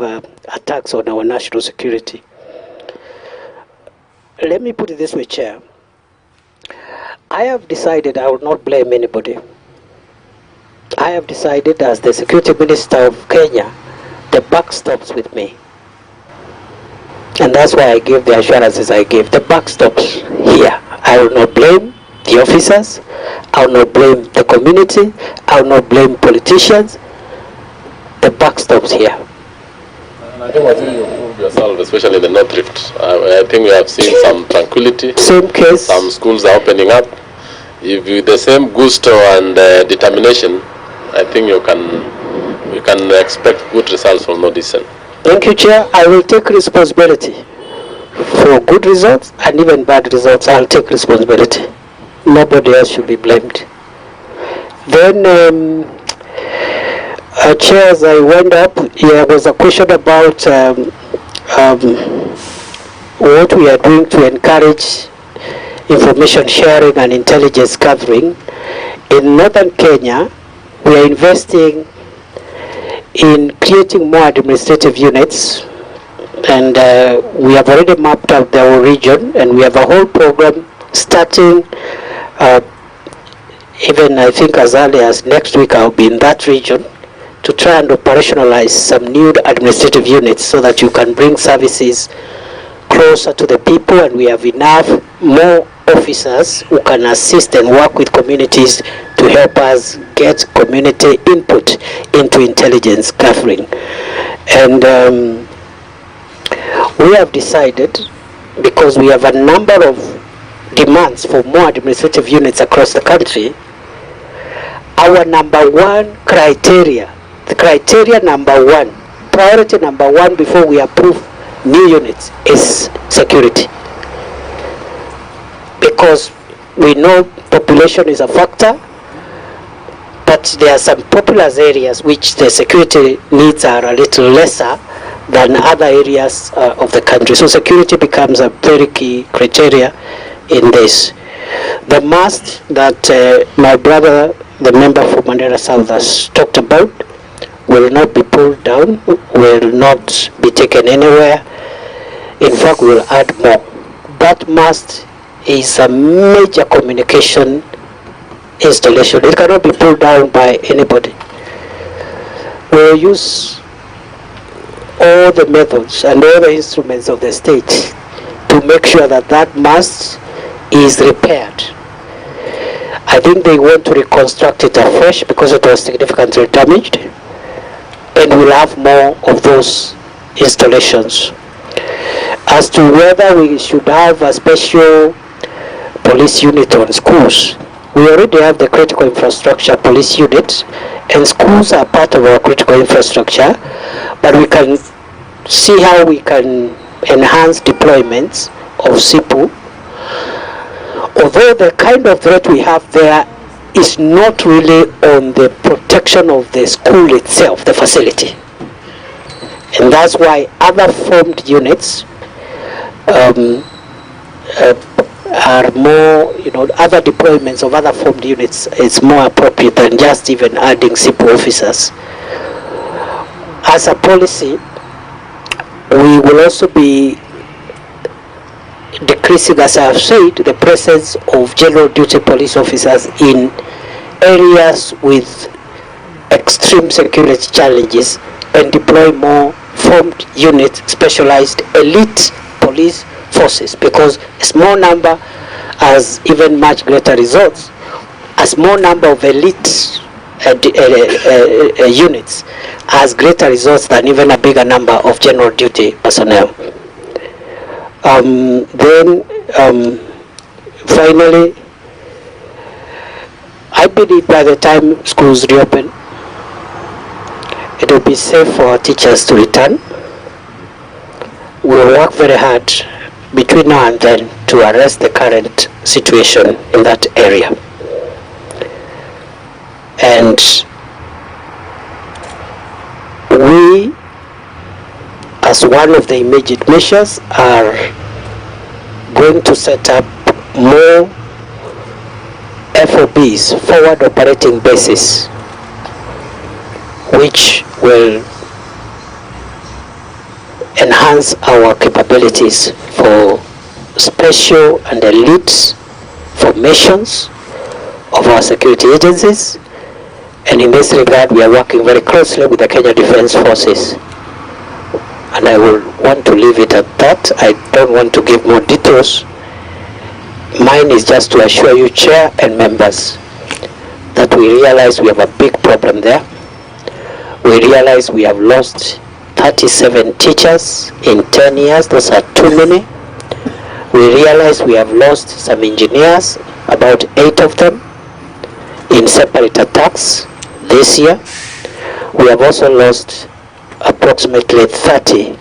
attacks on our national security. Let me put it this way, Chair. I have decided I will not blame anybody. I have decided as the Security Minister of Kenya, the buck stops with me. And that's why I give the assurances I give. The buck stops here. I will not blame the officers. I will not blame the community. I will not blame politicians. The buck stops here. And I think what you proved yourself, especially in the North Rift. I think we have seen some tranquility. Same case. Some schools are opening up. If with the same gusto and determination, I think you can expect good results from Northeastern. Thank you, Chair. I will take responsibility for good results and even bad results. I'll take responsibility. Nobody else should be blamed. Then, Chair, as I went up, there was a question about what we are doing to encourage information sharing and intelligence gathering. In northern Kenya, we are investing in creating more administrative units, and we have already mapped out the whole region, and we have a whole program starting even I think as early as next week. I'll be in that region to try and operationalize some new administrative units so that you can bring services closer to the people, and we have enough more officers who can assist and work with communities to help us get community input into intelligence gathering. And we have decided, because we have a number of demands for more administrative units across the country, our number one criteria, the criteria number one, priority number one before we approve new units is security. Because we know population is a factor, but there are some populous areas which the security needs are a little lesser than other areas of the country. So security becomes a very key criteria in this. The must that my brother, the member for Mandera South, has talked about will not be pulled down, will not be taken anywhere. In fact, we'll add more. That must is a major communication installation. It cannot be pulled down by anybody. We'll use all the methods and all the instruments of the state to make sure that that mast is repaired. I think they want to reconstruct it afresh because it was significantly damaged, and we'll have more of those installations. As to whether we should have a special police unit on schools, we already have the critical infrastructure police unit, and schools are part of our critical infrastructure, but we can see how we can enhance deployments of SIPU. Although the kind of threat we have there is not really on the protection of the school itself, the facility. And that's why other formed units are more, other deployments of other formed units is more appropriate than just even adding SIPU officers. As a policy, we will also be decreasing, as I have said, the presence of general duty police officers in areas with extreme security challenges, and deploy more formed units, specialized elite police forces, because a small number has even much greater results. A small number of elite units has greater results than even a bigger number of general duty personnel. Finally, I believe by the time schools reopen, it will be safe for our teachers to return. We'll work very hard between now and then to arrest the current situation in that area. And we, as one of the immediate measures, are going to set up more FOBs, forward operating bases, which will enhance our capabilities for special and elite formations of our security agencies. And in this regard, we are working very closely with the Kenya Defence Forces. And I will want to leave it at that. I don't want to give more details. Mine is just to assure you, Chair and members, that we realize we have a big problem there. We realize we have lost 37 teachers in 10 years. Those are too many. We realize we have lost some engineers, about 8 of them, in separate attacks this year. We have also lost approximately 30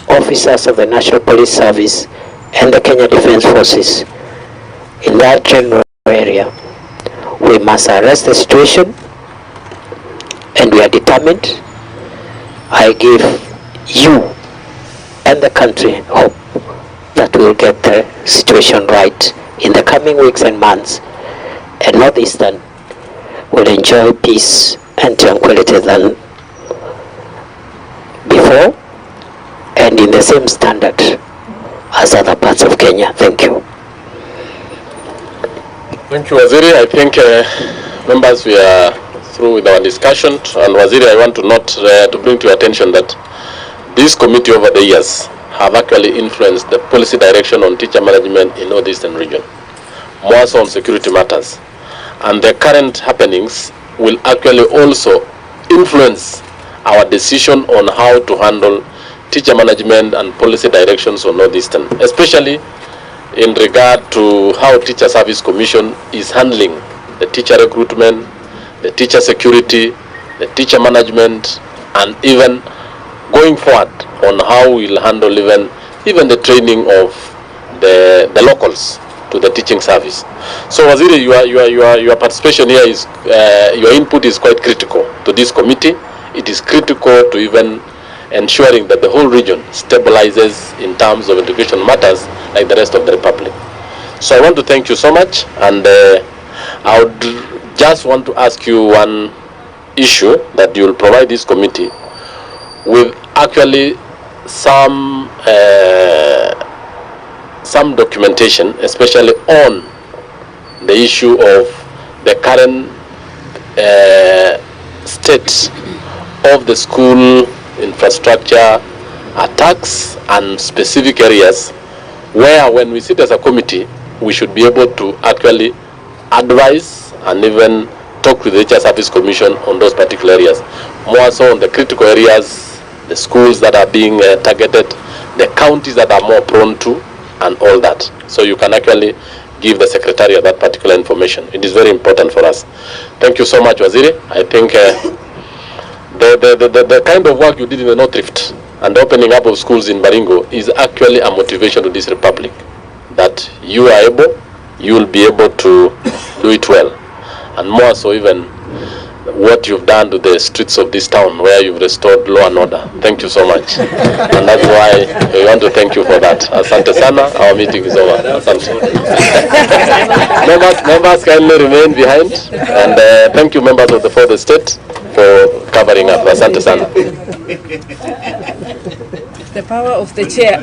officers of the National Police Service and the Kenya Defence Forces in that general area. We must arrest the situation, and we are determined. I give you and the country hope that we will get the situation right in the coming weeks and months, and Northeastern will enjoy peace and tranquility than before, and in the same standard as other parts of Kenya. Thank you. Thank you, Waziri. I think members, we are through with our discussion. And Waziri, I want to note to bring to your attention that this committee over the years have actually influenced the policy direction on teacher management in Northeastern region, more so on security matters. And the current happenings will actually also influence our decision on how to handle teacher management and policy directions on Northeastern, especially in regard to how Teacher Service Commission is handling the teacher recruitment, the teacher security, the teacher management, and even going forward on how we'll handle even the training of the locals to the teaching service. So Waziri, your participation here is, your input is quite critical to this committee. It is critical to even ensuring that the whole region stabilizes in terms of education matters like the rest of the Republic. So I want to thank you so much, and I would just want to ask you one issue that you will provide this committee with actually some documentation, especially on the issue of the current state of the school infrastructure attacks and specific areas where, when we sit as a committee, we should be able to actually advise and even talk with the Teacher Service Commission on those particular areas. More so on the critical areas, the schools that are being targeted, the counties that are more prone to, and all that. So you can actually give the Secretary that particular information. It is very important for us. Thank you so much, Waziri. I think the kind of work you did in the North Rift and the opening up of schools in Baringo is actually a motivation to this Republic, that you are able, you will be able to do it well. And more so even what you've done to the streets of this town, where you've restored law and order. Thank you so much. And that's why we want to thank you for that. Asante sana, our meeting is over. Asante. members kindly remain behind. And thank you, members of the fourth estate, for covering up. Asante sana. The power of the chair.